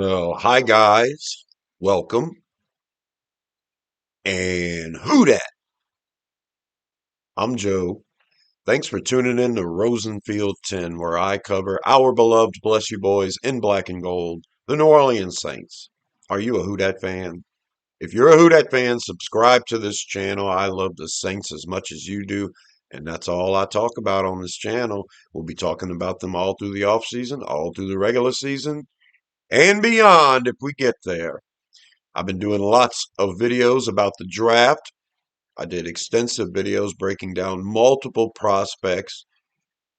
Well, hi guys, welcome, and who dat? I'm Joe. Thanks for tuning in to Rosenfield 10, where I cover our beloved Bless You Boys in black and gold, the New Orleans Saints. Are you a Who Dat fan? If you're a Who Dat fan, subscribe to this channel. I love the Saints as much as you do, and that's all I talk about on this channel. We'll be talking about them all through the off season, all through the regular season, and beyond if we get there. I've been doing lots of videos about the draft. I did extensive videos breaking down multiple prospects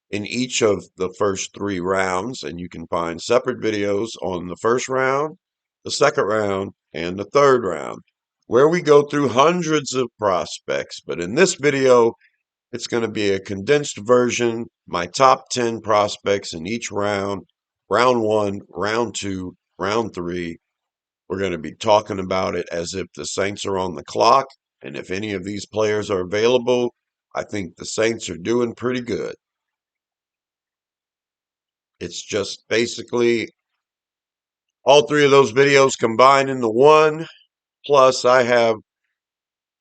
in each of the first three rounds, and you can find separate videos on the first round, the second round, and the third round, where we go through hundreds of prospects. But in this video, it's going to be a condensed version, my top 10 prospects in each round, round one, round two, round three. We're going to be talking about it as if the Saints are on the clock. And if any of these players are available, I think the Saints are doing pretty good. It's just basically all three of those videos combined into one. Plus, I have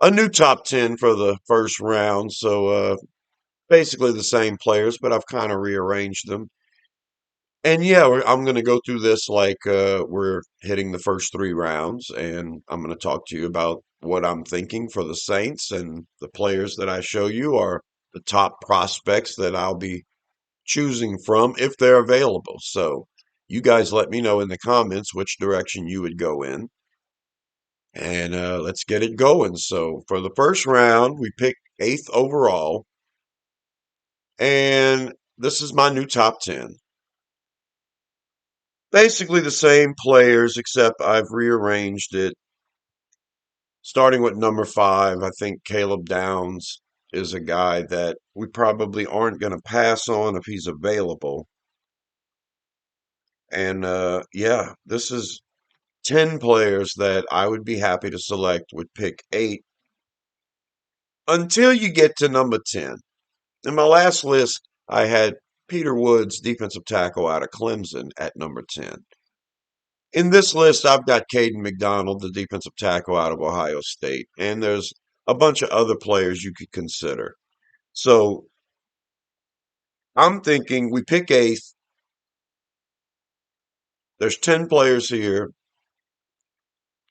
a new top 10 for the first round. So basically the same players, but I've kind of rearranged them. And yeah, I'm going to go through this like we're hitting the first three rounds, and I'm going to talk to you about what I'm thinking for the Saints, and the players that I show you are the top prospects that I'll be choosing from if they're available. So you guys let me know in the comments which direction you would go in, and let's get it going. So for the first round, we pick eighth overall, and this is my new top 10. Basically the same players, except I've rearranged it. Starting with number five, I think Caleb Downs is a guy that we probably aren't going to pass on if he's available. And yeah, this is 10 players that I would be happy to select with pick eight until you get to number 10. In my last list, I had Peter Woods, defensive tackle out of Clemson, at number 10. In this list, I've got Caden McDonald, the defensive tackle out of Ohio State, and there's a bunch of other players you could consider. So I'm thinking we pick eighth. There's 10 players here.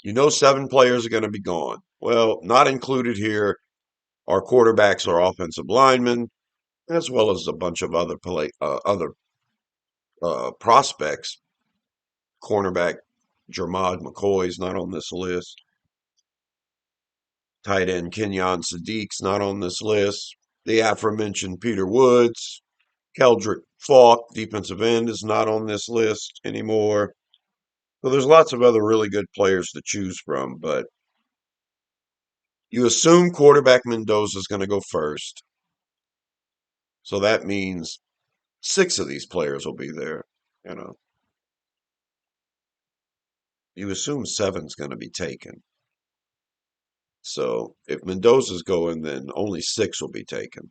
You know, seven players are going to be gone. Well, not included here are quarterbacks or offensive linemen, as well as a bunch of other prospects. Cornerback Jermod McCoy's not on this list. Tight end Kenyon Sadiq's not on this list. The aforementioned Peter Woods, Keldrick Falk, defensive end, is not on this list anymore. So there's lots of other really good players to choose from, but you assume quarterback Mendoza is going to go first. So that means six of these players will be there. You know, you assume seven's going to be taken. So if Mendoza's going, then only six will be taken.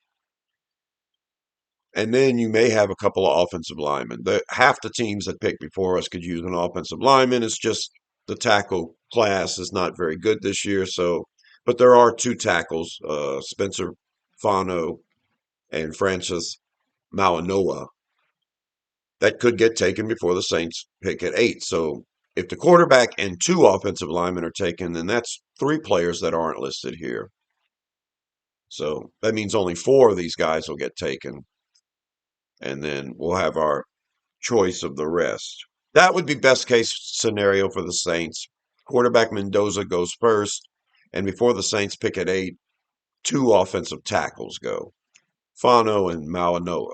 And then you may have a couple of offensive linemen. Half the teams that picked before us could use an offensive lineman. It's just the tackle class is not very good this year. So, but there are two tackles, Spencer Fano and Francis Malinoa, that could get taken before the Saints pick at eight. So if the quarterback and two offensive linemen are taken, then that's three players that aren't listed here. So that means only four of these guys will get taken. And then we'll have our choice of the rest. That would be best case scenario for the Saints. Quarterback Mendoza goes first, and before the Saints pick at eight, two offensive tackles go, Fano and Malinoa,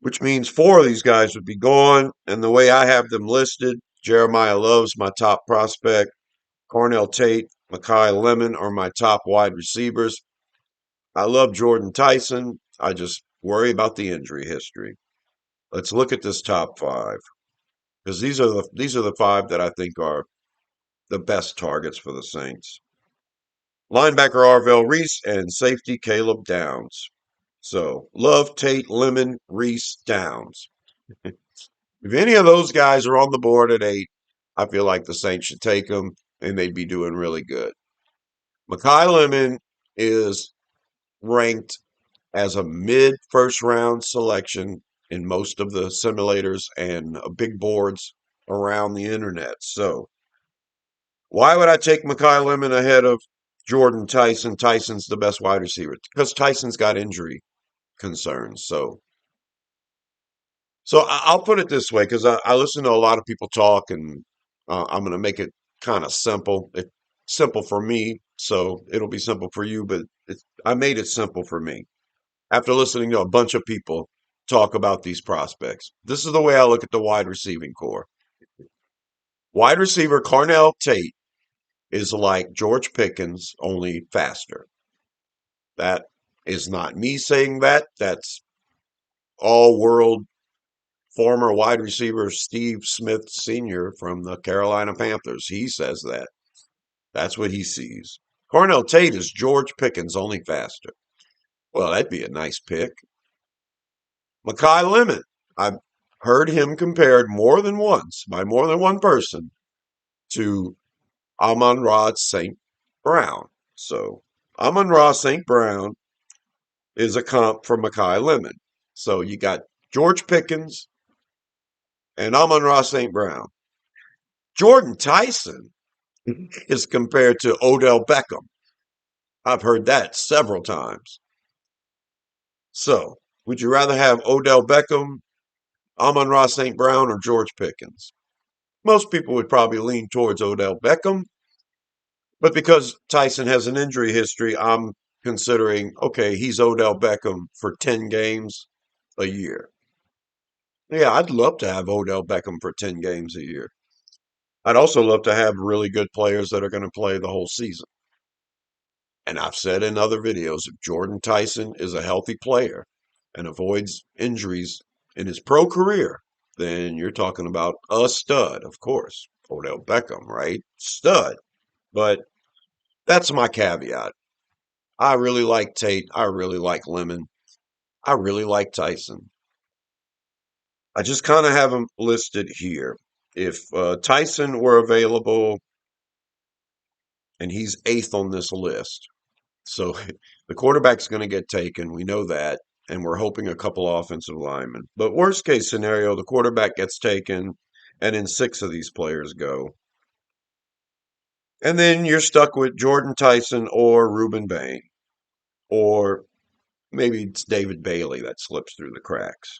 which means four of these guys would be gone. And the way I have them listed, Jeremiah Love's my top prospect, Cornell Tate, Makai Lemon are my top wide receivers. I love Jordan Tyson. I just worry about the injury history. Let's look at this top five, because these are the five that I think are the best targets for the Saints. Linebacker Arvell Reese and safety Caleb Downs. So Love, Tate, Lemon, Reese, Downs. If any of those guys are on the board at 8, I feel like the Saints should take them and they'd be doing really good. Makai Lemon is ranked as a mid first round selection in most of the simulators and big boards around the internet. So why would I take Makai Lemon ahead of Jordan Tyson? Tyson's the best wide receiver because Tyson's got injury concerns. So I'll put it this way because I listen to a lot of people talk, and I'm going to make it kind of simple. It's simple for me, so it'll be simple for you, but I made it simple for me after listening to a bunch of people talk about these prospects. This is the way I look at the wide receiving core. Wide receiver Carnell Tate is like George Pickens, only faster. That is not me saying that. That's all world former wide receiver Steve Smith Sr. from the Carolina Panthers. He says that. That's what he sees. Cornell Tate is George Pickens, only faster. Well, that'd be a nice pick. Makai Lemon. I've heard him compared more than once by more than one person to Amon-Ra St. Brown. So Amon-Ra St. Brown is a comp for Makai Lemon. So you got George Pickens and Amon-Ra St. Brown. Jordan Tyson is compared to Odell Beckham. I've heard that several times. So, would you rather have Odell Beckham, Amon-Ra St. Brown, or George Pickens? Most people would probably lean towards Odell Beckham, but because Tyson has an injury history, I'm considering, okay, he's Odell Beckham for 10 games a year. Yeah, I'd love to have Odell Beckham for 10 games a year. I'd also love to have really good players that are going to play the whole season. And I've said in other videos, if Jordan Tyson is a healthy player and avoids injuries in his pro career, then you're talking about a stud, of course. Odell Beckham, right? Stud. But that's my caveat. I really like Tate. I really like Lemon. I really like Tyson. I just kind of have them listed here. If Tyson were available and he's eighth on this list, so the quarterback's going to get taken. We know that. And we're hoping a couple offensive linemen. But worst case scenario, the quarterback gets taken, and then 6 of these players go. And then you're stuck with Jordan Tyson or Ruben Bain. Or maybe it's David Bailey that slips through the cracks.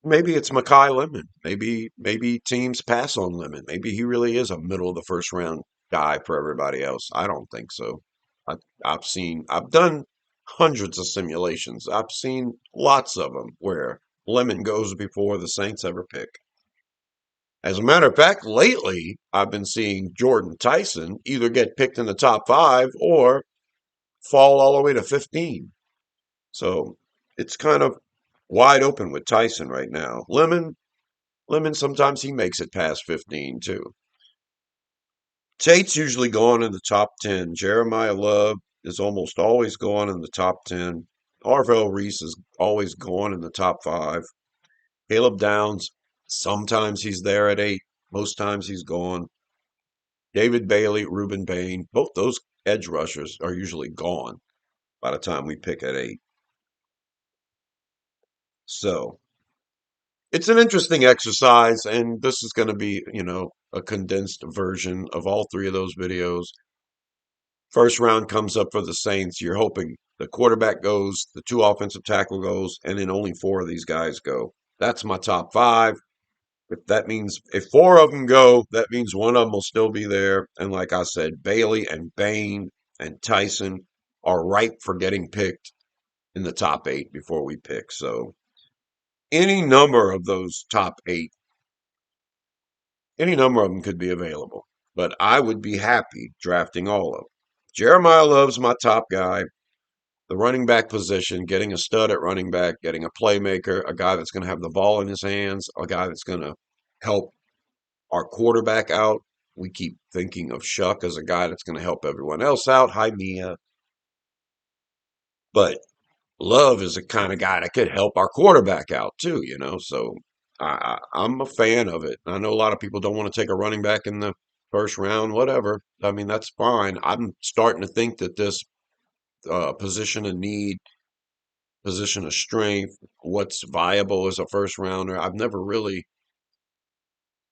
Maybe it's Makai Lemon. Maybe teams pass on Lemon. Maybe he really is a middle of the first round guy for everybody else. I don't think so. I, I've done hundreds of simulations. I've seen lots of them where Lemon goes before the Saints ever pick. As a matter of fact, lately I've been seeing Jordan Tyson either get picked in the top 5 or fall all the way to 15. So it's kind of wide open with Tyson right now. Lemon, sometimes he makes it past 15 too. Tate's usually gone in the top 10. Jeremiah Love is almost always gone in the top 10. Arvell Reese is always gone in the top 5. Caleb Downs, sometimes he's there at 8. Most times he's gone. David Bailey, Ruben Bain, both those edge rushers are usually gone by the time we pick at 8. So it's an interesting exercise, and this is going to be, a condensed version of all 3 of those videos. First round comes up for the Saints. You're hoping the quarterback goes, the 2 offensive tackle goes, and then only 4 of these guys go. That's my top 5. If 4 of them go, that means one of them will still be there. And like I said, Bailey and Bain and Tyson are ripe for getting picked in the top 8 before we pick. So any number of those top 8, any number of them could be available. But I would be happy drafting all of them. Jeremiah Love's my top guy. The running back position, getting a stud at running back, getting a playmaker, a guy that's going to have the ball in his hands, a guy that's going to help our quarterback out. We keep thinking of Shuck as a guy that's going to help everyone else out. Hi, Mia. But Love is the kind of guy that could help our quarterback out too, So I'm a fan of it. I know a lot of people don't want to take a running back in the first round, whatever. I mean, that's fine. I'm starting to think that this position of need, position of strength, what's viable as a first rounder, I've never really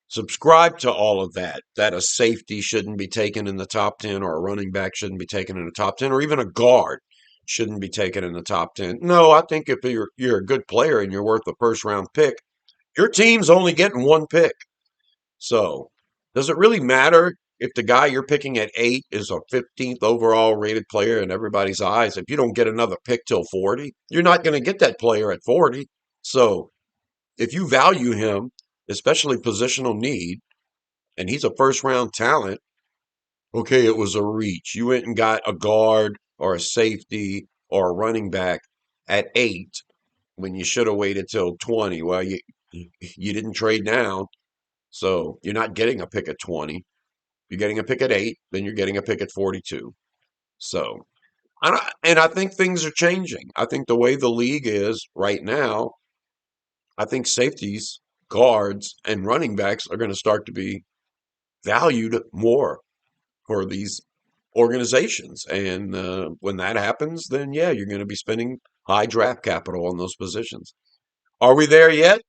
subscribed to all of that. That a safety shouldn't be taken in the top 10, or a running back shouldn't be taken in the top 10, or even a guard shouldn't be taken in the top 10. No, I think if you're a good player and you're worth a first round pick, your team's only getting one pick. So, does it really matter if the guy you're picking at 8 is a 15th overall rated player in everybody's eyes? If you don't get another pick till 40, you're not going to get that player at 40. So, if you value him, especially positional need, and he's a first round talent, okay, it was a reach. You went and got a guard or a safety or a running back at 8 when you should have waited till 20. Well, you didn't trade down, so you're not getting a pick at 20. You're getting a pick at 8, then you're getting a pick at 42. So, and I think things are changing. I think the way the league is right now, I think safeties, guards, and running backs are going to start to be valued more for these organizations. And when that happens, then yeah, you're going to be spending high draft capital on those positions. Are we there yet?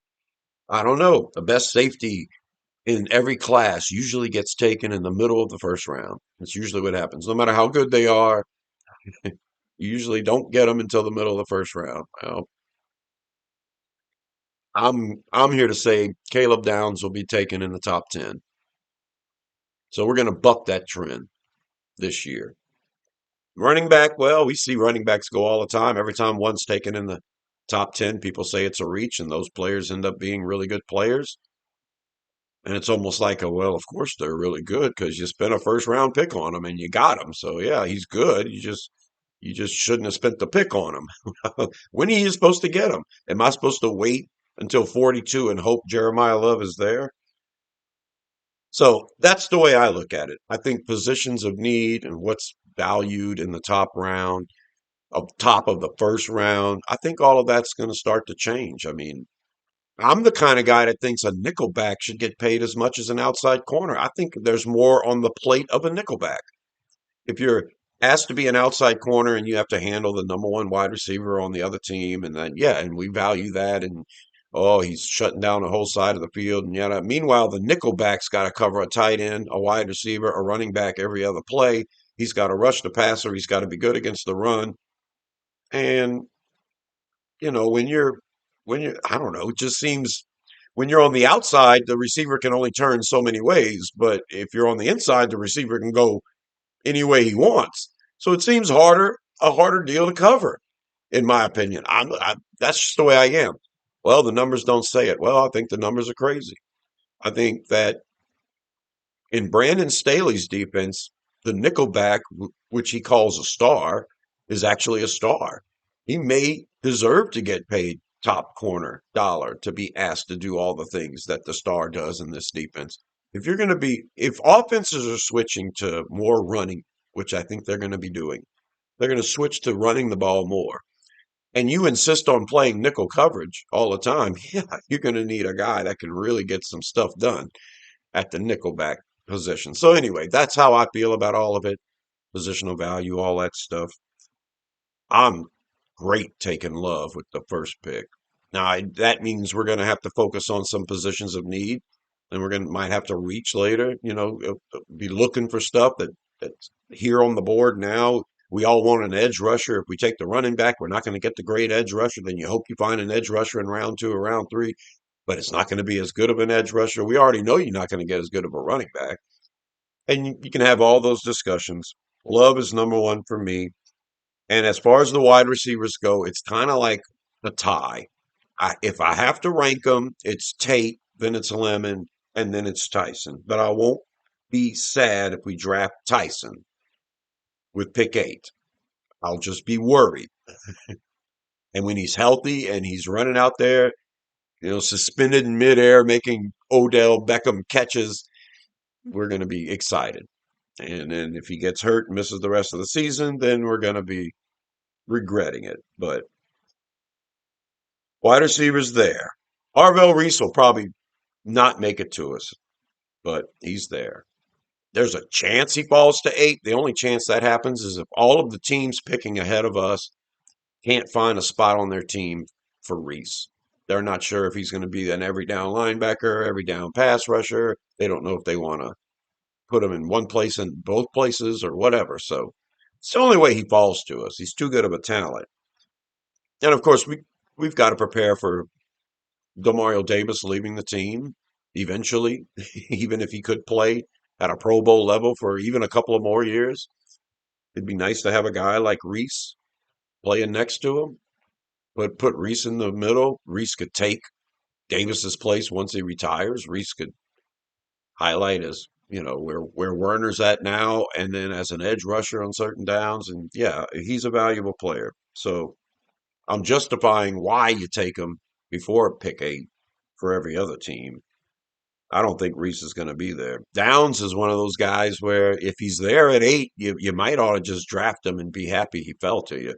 I don't know. The best safety in every class usually gets taken in the middle of the first round. That's usually what happens. No matter how good they are, you usually don't get them until the middle of the first round. Well, I'm here to say Caleb Downs will be taken in the top 10. So we're going to buck that trend this year. Running back, well, we see running backs go all the time. Every time one's taken in the top 10, people say it's a reach, and those players end up being really good players. And it's almost like well, of course they're really good because you spent a first round pick on him and you got him. So yeah, he's good. You just shouldn't have spent the pick on him. When are you supposed to get him? Am I supposed to wait until 42 and hope Jeremiah Love is there? So that's the way I look at it. I think positions of need and what's valued in the top round, up top of the first round, I think all of that's going to start to change. I mean, I'm the kind of guy that thinks a nickelback should get paid as much as an outside corner. I think there's more on the plate of a nickelback. If you're asked to be an outside corner and you have to handle the number one wide receiver on the other team, and then yeah, and we value that, and oh, he's shutting down the whole side of the field, and yet meanwhile the nickelback's got to cover a tight end, a wide receiver, a running back every other play. He's got to rush the passer. He's got to be good against the run, and when you're I don't know, it just seems when you're on the outside, the receiver can only turn so many ways, but if you're on the inside, the receiver can go any way he wants. So it seems a harder deal to cover, in my opinion. That's just the way I am. Well, the numbers don't say it. Well, I think the numbers are crazy. I think that in Brandon Staley's defense, the nickelback, which he calls a star, is actually a star. He may deserve to get paid top corner dollar to be asked to do all the things that the star does in this defense. If offenses are switching to more running, which I think they're going to be doing, they're going to switch to running the ball more. And you insist on playing nickel coverage all the time, yeah, you're going to need a guy that can really get some stuff done at the nickelback position. So anyway, that's how I feel about all of it. Positional value, all that stuff. I'm great taking Love with the first pick. Now that means we're going to have to focus on some positions of need, and we're going to might have to reach later. Be looking for stuff that's here on the board now. We all want an edge rusher. If we take the running back, we're not going to get the great edge rusher. Then you hope you find an edge rusher in round 2 or round 3, but it's not going to be as good of an edge rusher. We already know you're not going to get as good of a running back. And you can have all those discussions. Love is number one for me. And as far as the wide receivers go, it's kind of like a tie. If I have to rank them, it's Tate, then it's Lemon, and then it's Tyson. But I won't be sad if we draft Tyson with pick 8. I'll just be worried. And when he's healthy and he's running out there, suspended in midair, making Odell Beckham catches, we're going to be excited. And then if he gets hurt and misses the rest of the season, then we're going to be regretting it. But wide receivers there. Arvell Reese will probably not make it to us, but he's there. There's a chance he falls to 8. The only chance that happens is if all of the teams picking ahead of us can't find a spot on their team for Reese. They're not sure if he's going to be an every down linebacker, every down pass rusher. They don't know if they want to put him in one place and both places or whatever. So it's the only way he falls to us. He's too good of a talent. And of course, we've got to prepare for Demario Davis leaving the team eventually, even if he could play at a Pro Bowl level for even a couple of more years. It'd be nice to have a guy like Reese playing next to him, but put Reese in the middle. Reese could take Davis's place once he retires. Reese could highlight as where Werner's at now, and then as an edge rusher on certain downs. And yeah, he's a valuable player. So I'm justifying why you take him before pick 8 for every other team. I don't think Reese is going to be there. Downs is one of those guys where if he's there at 8, you might ought to just draft him and be happy he fell to you,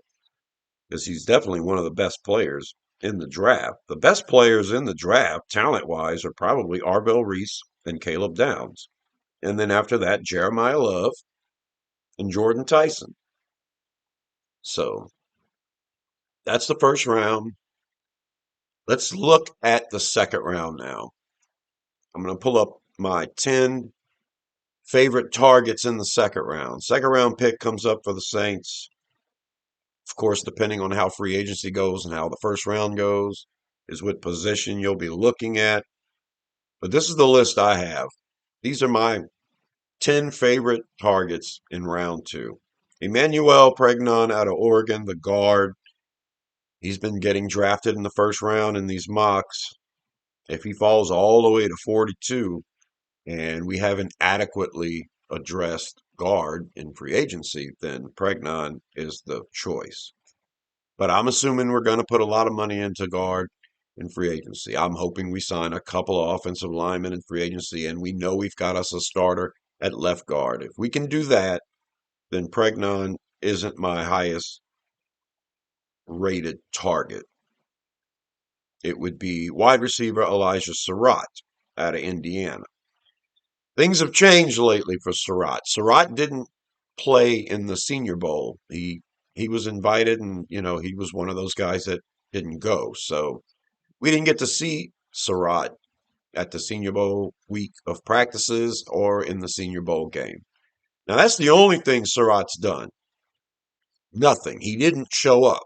because he's definitely one of the best players in the draft. The best players in the draft, talent wise, are probably Arvell Reese and Caleb Downs. And then after that, Jeremiah Love and Jordan Tyson. So that's the first round. Let's look at the second round now. I'm going to pull up my 10 favorite targets in the second round. Second round pick comes up for the Saints. Of course, depending on how free agency goes and how the first round goes, is what position you'll be looking at. But this is the list I have. These are my 10 favorite targets in round 2. Emmanuel Pregnon out of Oregon, the guard. He's been getting drafted in the first round in these mocks. If he falls all the way to 42, and we haven't adequately addressed guard in free agency, then Pregnon is the choice. But I'm assuming we're going to put a lot of money into guard in free agency. I'm hoping we sign a couple of offensive linemen in free agency, and we know we've got us a starter at left guard. If we can do that, then Pregnon isn't my highest rated target. It would be wide receiver Elijah Surratt out of Indiana. Things have changed lately for Surratt. Surratt didn't play in the Senior Bowl. He was invited, and he was one of those guys that didn't go. So we didn't get to see Surratt at the Senior Bowl week of practices or in the Senior Bowl game. Now that's the only thing Surratt's done. Nothing. He didn't show up.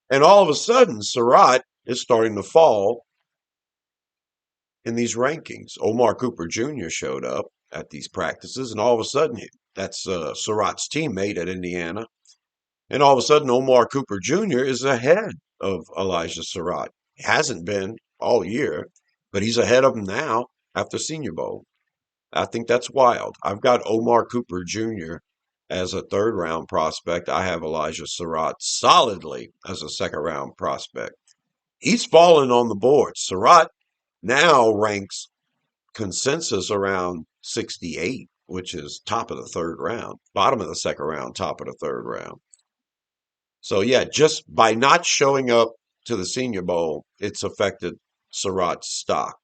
And all of a sudden, Surratt is starting to fall in these rankings. Omar Cooper Jr. showed up at these practices, and all of a sudden, that's Surratt's teammate at Indiana. And all of a sudden, Omar Cooper Jr. is ahead of Elijah Surratt. He hasn't been all year, but he's ahead of him now after Senior Bowl. I think that's wild. I've got Omar Cooper Jr. as a third round prospect. I have Elijah Surratt solidly as a second round prospect. He's fallen on the board. Surratt now ranks consensus around 68, which is top of the third round, bottom of the second round, top of the third round. So yeah, just by not showing up to the Senior Bowl, it's affected Surratt's stock.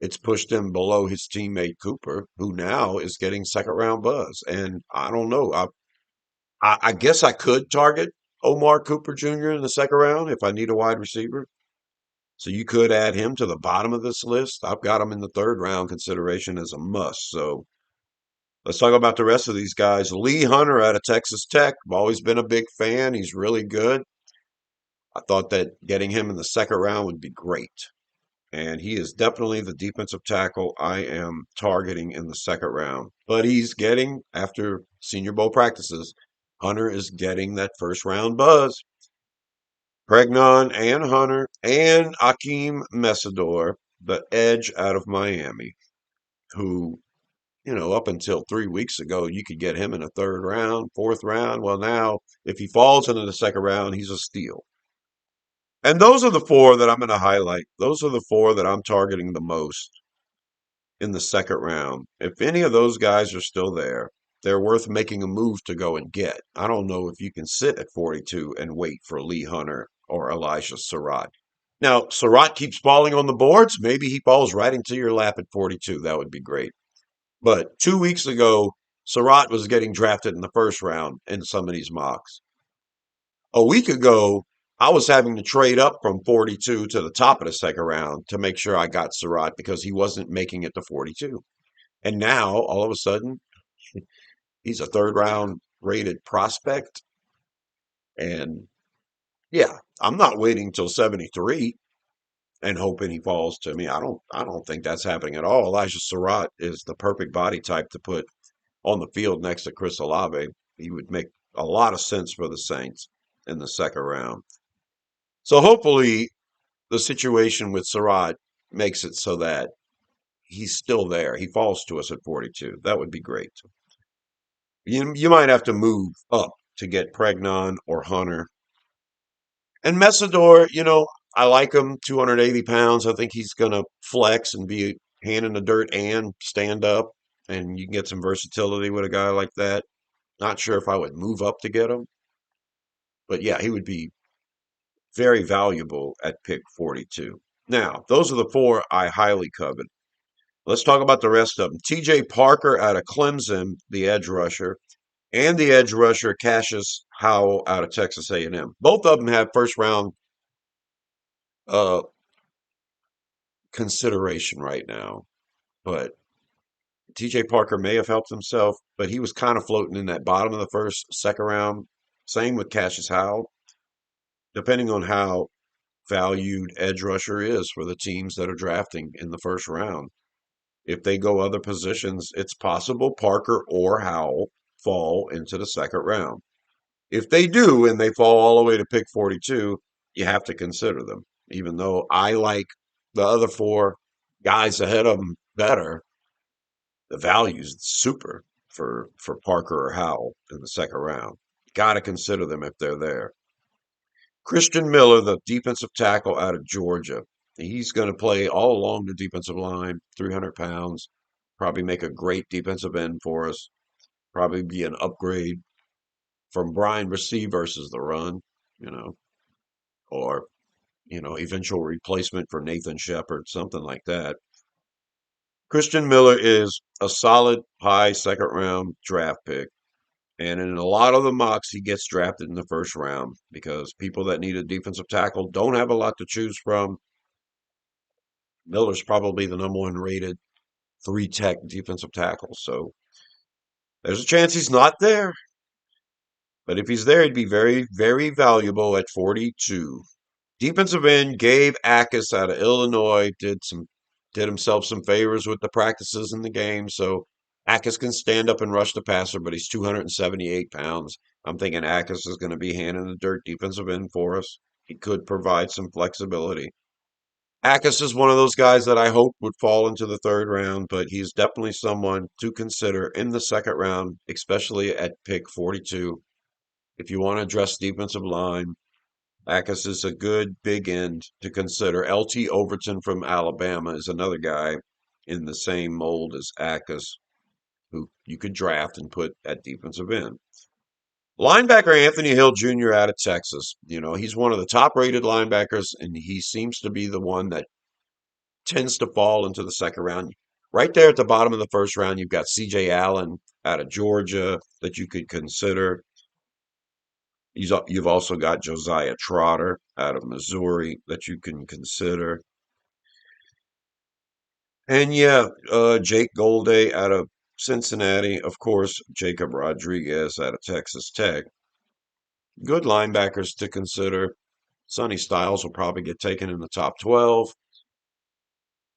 It's pushed him below his teammate Cooper, who now is getting second round buzz. And I don't know. I guess I could target Omar Cooper Jr. in the second round if I need a wide receiver. So you could add him to the bottom of this list. I've got him in the third round consideration as a must. So let's talk about the rest of these guys. Lee Hunter out of Texas Tech. I've always been a big fan. He's really good. I thought that getting him in the second round would be great. And he is definitely the defensive tackle I am targeting in the second round. But he's getting, after Senior Bowl practices, Hunter is getting that first round buzz. Pregnon and Hunter and Akeem Mesidor, the edge out of Miami, who, up until 3 weeks ago, you could get him in a third round, fourth round. Well, now, if he falls into the second round, he's a steal. And those are the 4 that I'm going to highlight. Those are the 4 that I'm targeting the most in the second round. If any of those guys are still there, they're worth making a move to go and get. I don't know if you can sit at 42 and wait for Lee Hunter or Elijah Surratt. Now, Surratt keeps falling on the boards. Maybe he falls right into your lap at 42. That would be great. But 2 weeks ago, Surratt was getting drafted in the first round in some of these mocks. A week ago, I was having to trade up from 42 to the top of the second round to make sure I got Surratt because he wasn't making it to 42. And now, all of a sudden, he's a third round rated prospect. And yeah, I'm not waiting till 73 and hoping he falls to me. I don't think that's happening at all. Elijah Surratt is the perfect body type to put on the field next to Chris Olave. He would make a lot of sense for the Saints in the second round. So hopefully the situation with Surratt makes it so that he's still there. He falls to us at 42. That would be great. You might have to move up to get Pregnon or Hunter. And Messidor, I like him, 280 pounds. I think he's going to flex and be a hand in the dirt and stand up. And you can get some versatility with a guy like that. Not sure if I would move up to get him. But yeah, he would be very valuable at pick 42. Now, those are the four I highly covet. Let's talk about the rest of them. TJ Parker out of Clemson, the edge rusher, and the edge rusher Cassius Howell out of Texas A&M. Both of them have first round uh, consideration right now, but TJ Parker may have helped himself, but he was kind of floating in that bottom of the first, second round. Same with Cassius Howell, depending on how valued edge rusher is for the teams that are drafting in the first round. If they go other positions, it's possible Parker or Howell fall into the second round. If they do and they fall all the way to pick 42, you have to consider them. Even though I like the other four guys ahead of them better, the value's super for Parker or Howell in the second round. Got to consider them if they're there. Christian Miller, the defensive tackle out of Georgia. He's going to play all along the defensive line, 300 pounds, probably make a great defensive end for us, probably be an upgrade from Brian Bresee versus the run, you know, or, eventual replacement for Nathan Shepard, something like that. Christian Miller is a solid high second round draft pick. And in a lot of the mocks, he gets drafted in the first round because people that need a defensive tackle don't have a lot to choose from. Miller's probably the number one rated three tech defensive tackle. So there's a chance he's not there. But if he's there, he'd be very, very valuable at 42. Defensive end Gabe Akis out of Illinois did himself some favors with the practices in the game. So Akis can stand up and rush the passer, but he's 278 pounds. I'm thinking Akis is going to be hand in the dirt defensive end for us. He could provide some flexibility. Akis is one of those guys that I hope would fall into the third round, but he's definitely someone to consider in the second round, especially at pick 42. If you want to address defensive line, Akis is a good big end to consider. LT Overton from Alabama is another guy in the same mold as Akis who you could draft and put at defensive end. Linebacker Anthony Hill Jr. out of Texas. He's one of the top rated linebackers, and he seems to be the one that tends to fall into the second round. Right there at the bottom of the first round, you've got CJ Allen out of Georgia that you could consider. You've also got Josiah Trotter out of Missouri that you can consider. And yeah, Jake Golday out of Cincinnati. Of course, Jacob Rodriguez out of Texas Tech. Good linebackers to consider. Sonny Styles will probably get taken in the top 12.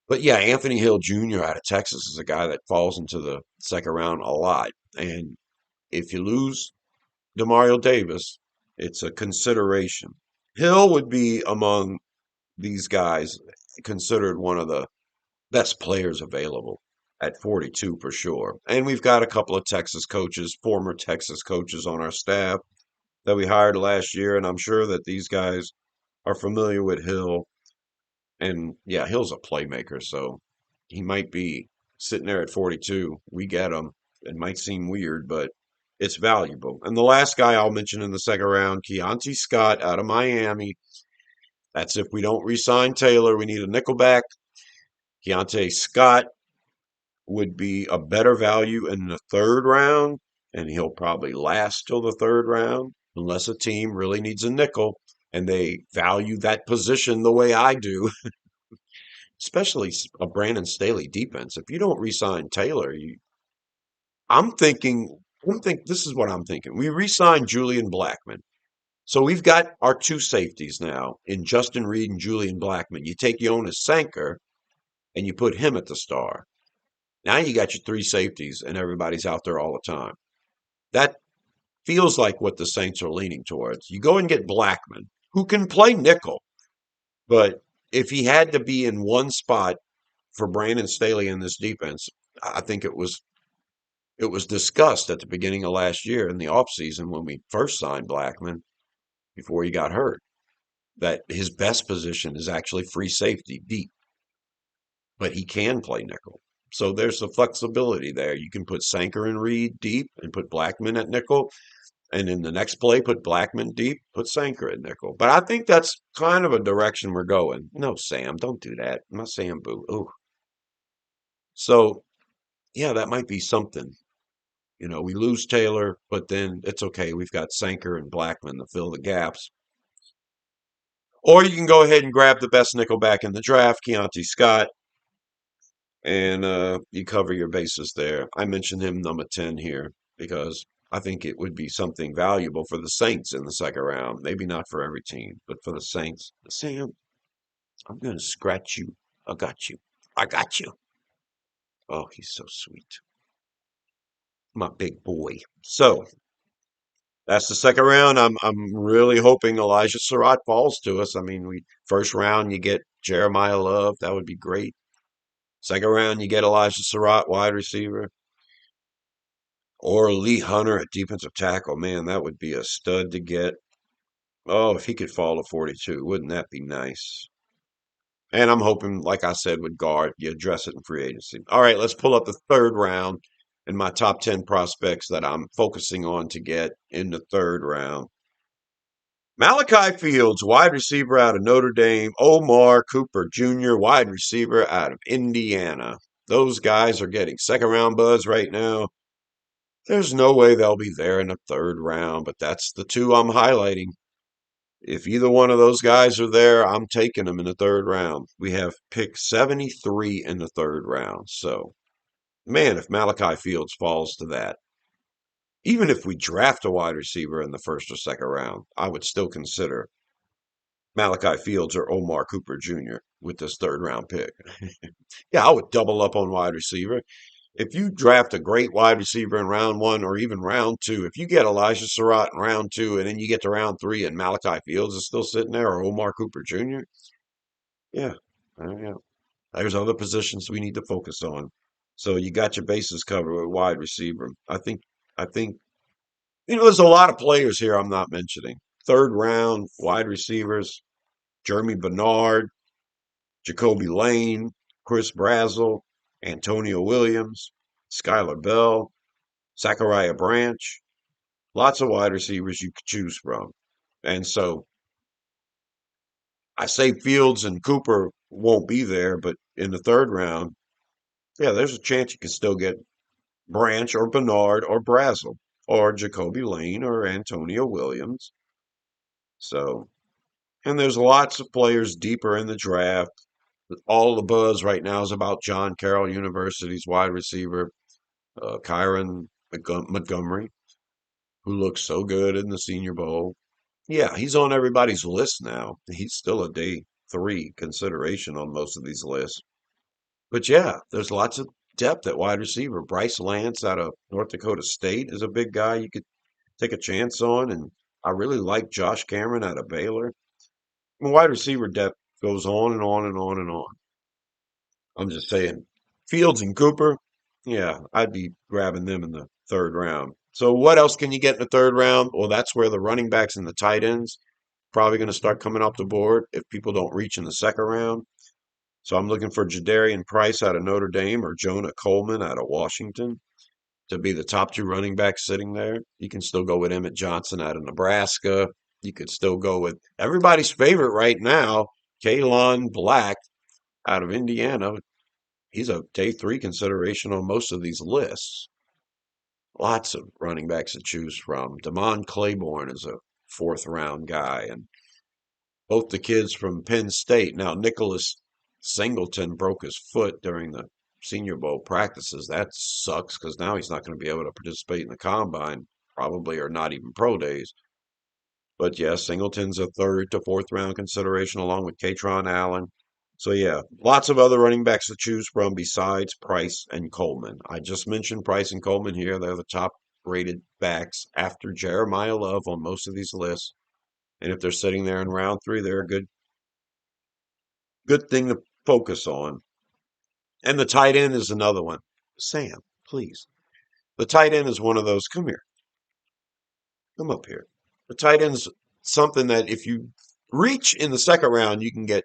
But yeah, Anthony Hill Jr. out of Texas is a guy that falls into the second round a lot. And if you lose Demario Davis, it's a consideration. Hill would be among these guys considered one of the best players available at 42 for sure. And we've got a couple of Texas coaches, former Texas coaches on our staff that we hired last year. And I'm sure that these guys are familiar with Hill. And yeah, Hill's a playmaker. So he might be sitting there at 42. We get him. It might seem weird, but it's valuable. And the last guy I'll mention in the second round, Keontae Scott out of Miami. That's if we don't re-sign Taylor. We need a nickelback. Keontae Scott would be a better value in the third round, and he'll probably last till the third round, unless a team really needs a nickel and they value that position the way I do, especially a Brandon Staley defense. If you don't re-sign Taylor, I'm thinking, this is what I'm thinking. We re-signed Julian Blackman. So we've got our two safeties now in Justin Reed and Julian Blackman. You take Jonas Sanker and you put him at the star. Now you got your three safeties and everybody's out there all the time. That feels like what the Saints are leaning towards. You go and get Blackman, who can play nickel, but if he had to be in one spot for Brandon Staley in this defense, I think it was discussed at the beginning of last year in the offseason when we first signed Blackman before he got hurt, that his best position is actually free safety deep, but he can play nickel. So there's the flexibility there. You can put Sanker and Reed deep and put Blackman at nickel. And in the next play, put Blackman deep, put Sanker at nickel. But I think that's kind of a direction we're going. No, Sam, don't do that. I'm not Sam Boo. Ooh. So, yeah, that might be something. We lose Taylor, but then it's okay. We've got Sanker and Blackman to fill the gaps. Or you can go ahead and grab the best nickel back in the draft, Keontae Scott, and you cover your bases there. I mentioned him number 10 here because I think it would be something valuable for the Saints in the second round. Maybe not for every team, but for the Saints. Sam, I'm going to scratch you. I got you. I got you. Oh, he's so sweet. My big boy. So that's the second round. I'm really hoping Elijah Surratt falls to us. I mean, we first round you get Jeremiah Love. That would be great. Second round you get Elijah Surratt, wide receiver. Or Lee Hunter at defensive tackle. Man, that would be a stud to get. Oh, if he could fall to 42, wouldn't that be nice? And I'm hoping, like I said, with guard, you address it in free agency. All right, let's pull up the third round and my top 10 prospects that I'm focusing on to get in the third round. Malachi Fields, wide receiver out of Notre Dame. Omar Cooper Jr., wide receiver out of Indiana. Those guys are getting second round buzz right now. There's no way they'll be there in the third round, but that's the two I'm highlighting. If either one of those guys are there, I'm taking them in the third round. We have pick 73 in the third round. So, man, if Malachi Fields falls to that, even if we draft a wide receiver in the first or second round, I would still consider Malachi Fields or Omar Cooper Jr. with this third round pick. Yeah, I would double up on wide receiver. If you draft a great wide receiver in round one or even round two, if you get Elijah Surratt in round two and then you get to round three and Malachi Fields is still sitting there or Omar Cooper Jr., yeah, yeah. There's other positions we need to focus on. So you got your bases covered with wide receiver. I think, there's a lot of players here I'm not mentioning. Third round wide receivers, Jeremy Bernard, Jacoby Lane, Chris Brazzell, Antonio Williams, Skylar Bell, Zachariah Branch, lots of wide receivers you could choose from. And so I say Fields and Cooper won't be there, but in the third round, yeah, there's a chance you can still get Branch or Bernard or Brazzell or Jacoby Lane or Antonio Williams. So, and there's lots of players deeper in the draft. All the buzz right now is about John Carroll University's wide receiver, Kyron Montgomery, who looks so good in the Senior Bowl. Yeah, he's on everybody's list now. He's still a day three consideration on most of these lists. But yeah, there's lots of depth at wide receiver. Bryce Lance out of North Dakota State is a big guy you could take a chance on. And I really like Josh Cameron out of Baylor. Wide receiver depth goes on and on and on and on. I'm just saying, Fields and Cooper, yeah, I'd be grabbing them in the third round. So what else can you get in the third round? Well, that's where the running backs and the tight ends probably going to start coming off the board if people don't reach in the second round. So I'm looking for Jadarian Price out of Notre Dame or Jonah Coleman out of Washington to be the top two running backs sitting there. You can still go with Emmett Johnson out of Nebraska. You could still go with everybody's favorite right now, Kalon Black out of Indiana. He's a day three consideration on most of these lists. Lots of running backs to choose from. Damon Claiborne is a fourth round guy, and both the kids from Penn State. Now, Nicholas Singleton broke his foot during the Senior Bowl practices. That sucks because now he's not going to be able to participate in the combine, probably, or not even pro days. But yes, Singleton's a third to fourth round consideration along with Katron Allen. So yeah, lots of other running backs to choose from besides Price and Coleman. I just mentioned Price and Coleman here. They're the top rated backs after Jeremiah Love on most of these lists. And if they're sitting there in round three, they're a good thing to focus on. And the tight end is another one. Sam, please. The tight end is one of those. Come here. Come up here. The tight end's something that if you reach in the second round, you can get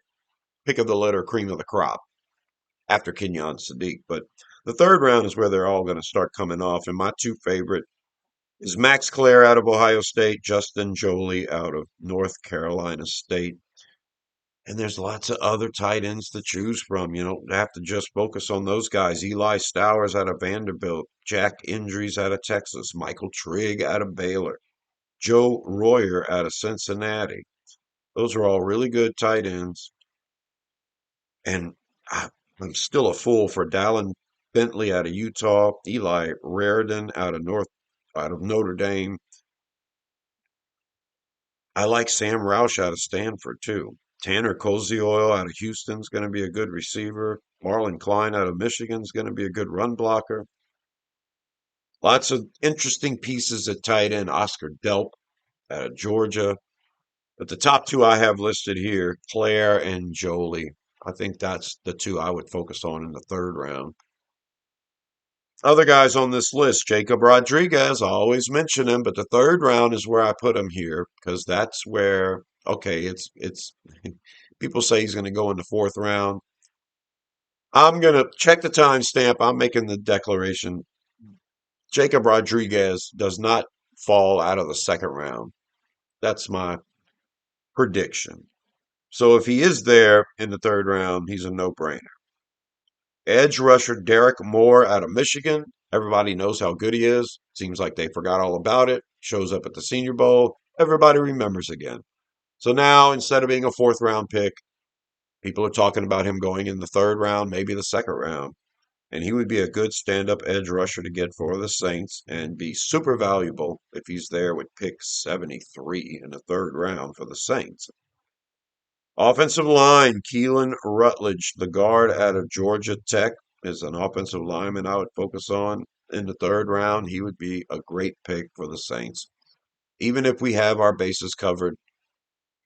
pick of the litter, cream of the crop after Kenyon Sadiq. But the third round is where they're all going to start coming off. And my two favorite is Max Clare out of Ohio State, Justin Joly out of North Carolina State. And there's lots of other tight ends to choose from. You don't have to just focus on those guys. Eli Stowers out of Vanderbilt, Jack Indries out of Texas, Michael Trigg out of Baylor, Joe Royer out of Cincinnati. Those are all really good tight ends. And I'm still a fool for Dallin Bentley out of Utah, Eli Raridan out of Notre Dame. I like Sam Roush out of Stanford too. Tanner Koziol out of Houston's going to be a good receiver. Marlon Klein out of Michigan's going to be a good run blocker. Lots of interesting pieces at tight end. Oscar Delp out of Georgia. But the top two I have listed here, Claire and Jolie. I think that's the two I would focus on in the third round. Other guys on this list, Jacob Rodriguez, I always mention him, but the third round is where I put him here because that's where, okay, it's people say he's going to go in the fourth round. I'm going to check the timestamp. I'm making the declaration. Jacob Rodriguez does not fall out of the second round. That's my prediction. So if he is there in the third round, he's a no-brainer. Edge rusher Derek Moore out of Michigan. Everybody knows how good he is. Seems like they forgot all about it. Shows up at the Senior Bowl. Everybody remembers again. So now, instead of being a fourth round pick, people are talking about him going in the third round, maybe the second round. And he would be a good stand up edge rusher to get for the Saints and be super valuable if he's there with pick 73 in the third round for the Saints. Offensive line, Keelan Rutledge, the guard out of Georgia Tech, is an offensive lineman I would focus on in the third round. He would be a great pick for the Saints. Even if we have our bases covered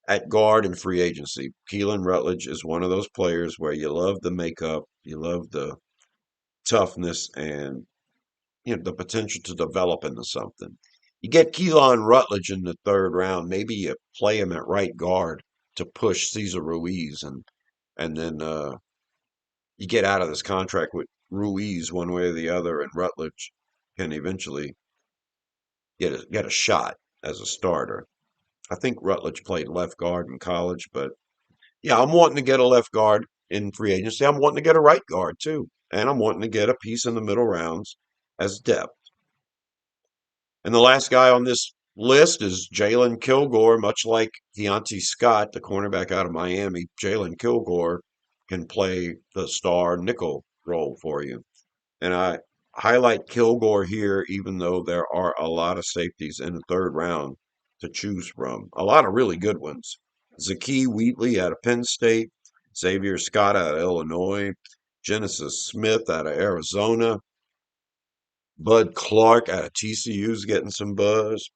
at guard and free agency, Keelan Rutledge is one of those players where you love the makeup, you love the toughness, and the potential to develop into something. You get Keelan Rutledge in the third round, maybe you play him at right guard to push Cesar Ruiz and then you get out of this contract with Ruiz one way or the other, and Rutledge can eventually get a shot as a starter. I think Rutledge played left guard in college, but yeah, I'm wanting to get a left guard in free agency. I'm wanting to get a right guard too, and I'm wanting to get a piece in the middle rounds as depth. And the last guy on this list is Jalen Kilgore, much like Deontay Scott, the cornerback out of Miami. Jalen Kilgore can play the star nickel role for you. And I highlight Kilgore here, even though there are a lot of safeties in the third round to choose from. A lot of really good ones. Zakee Wheatley out of Penn State, Xavier Scott out of Illinois, Genesis Smith out of Arizona, Bud Clark out of TCU is getting some buzz.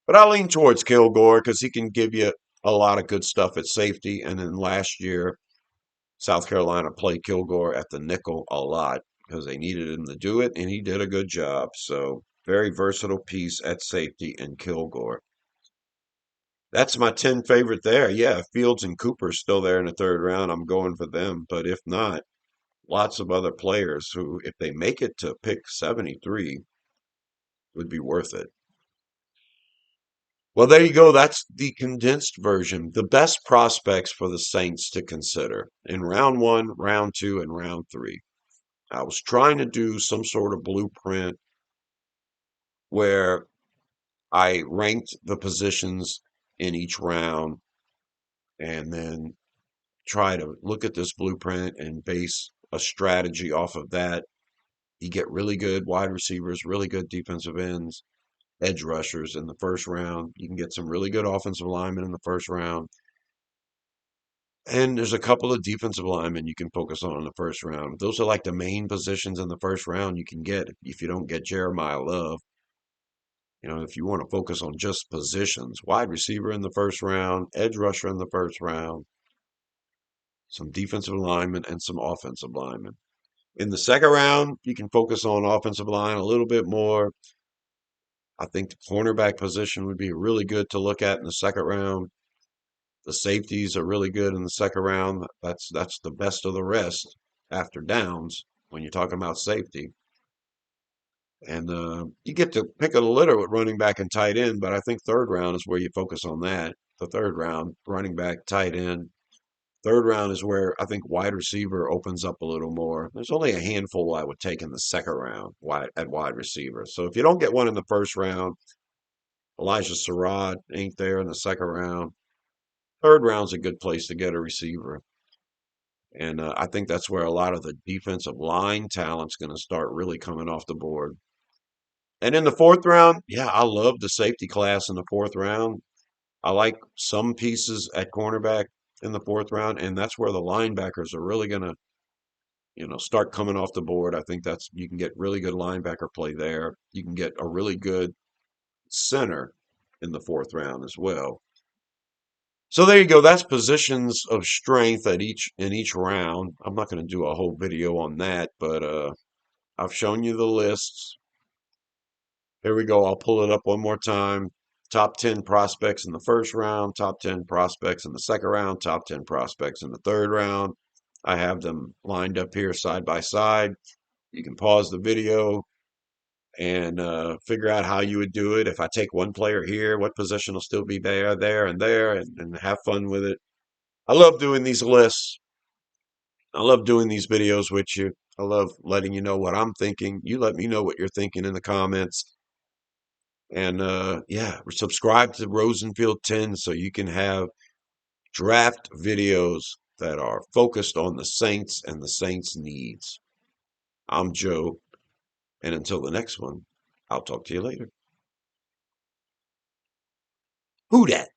But I lean towards Kilgore because he can give you a lot of good stuff at safety. And then last year, South Carolina played Kilgore at the nickel a lot because they needed him to do it, and he did a good job. So, very versatile piece at safety in Kilgore. That's my 10 favorite there. Yeah, if Fields and Cooper's still there in the third round, I'm going for them. But if not, lots of other players who, if they make it to pick 73, would be worth it. Well, there you go. That's the condensed version. The best prospects for the Saints to consider in round one, round two, and round three. I was trying to do some sort of blueprint where I ranked the positions in each round and then try to look at this blueprint and base a strategy off of that. You get really good wide receivers, really good defensive ends, edge rushers in the first round. You can get some really good offensive linemen in the first round. And there's a couple of defensive linemen you can focus on in the first round. Those are like the main positions in the first round you can get if you don't get Jeremiah Love. If you want to focus on just positions, wide receiver in the first round, edge rusher in the first round, some defensive linemen, and some offensive linemen. In the second round, you can focus on offensive line a little bit more. I think the cornerback position would be really good to look at in the second round. The safeties are really good in the second round. That's the best of the rest after downs when you're talking about safety. And you get to pick a litter with running back and tight end, but I think third round is where you focus on that. The third round, running back, tight end. Third round is where I think wide receiver opens up a little more. There's only a handful I would take in the second round at wide receiver. So if you don't get one in the first round, Elijah Sarad ain't there in the second round. Third round's a good place to get a receiver. And I think that's where a lot of the defensive line talent's going to start really coming off the board. And in the fourth round, yeah, I love the safety class in the fourth round. I like some pieces at cornerback in the fourth round, and that's where the linebackers are really going to, start coming off the board. I think that's you can get really good linebacker play there. You can get a really good center in the fourth round as well. So there you go. That's positions of strength at each round. I'm not going to do a whole video on that, but I've shown you the lists. Here we go. I'll pull it up one more time. Top 10 prospects in the first round, top 10 prospects in the second round, top 10 prospects in the third round. I have them lined up here side by side. You can pause the video and figure out how you would do it. If I take one player here, what position will still be there, and have fun with it. I love doing these lists. I love doing these videos with you. I love letting you know what I'm thinking. You let me know what you're thinking in the comments. And yeah, subscribe to Rosenfield 10 so you can have draft videos that are focused on the Saints and the Saints' needs. I'm Joe, and until the next one, I'll talk to you later. Who dat?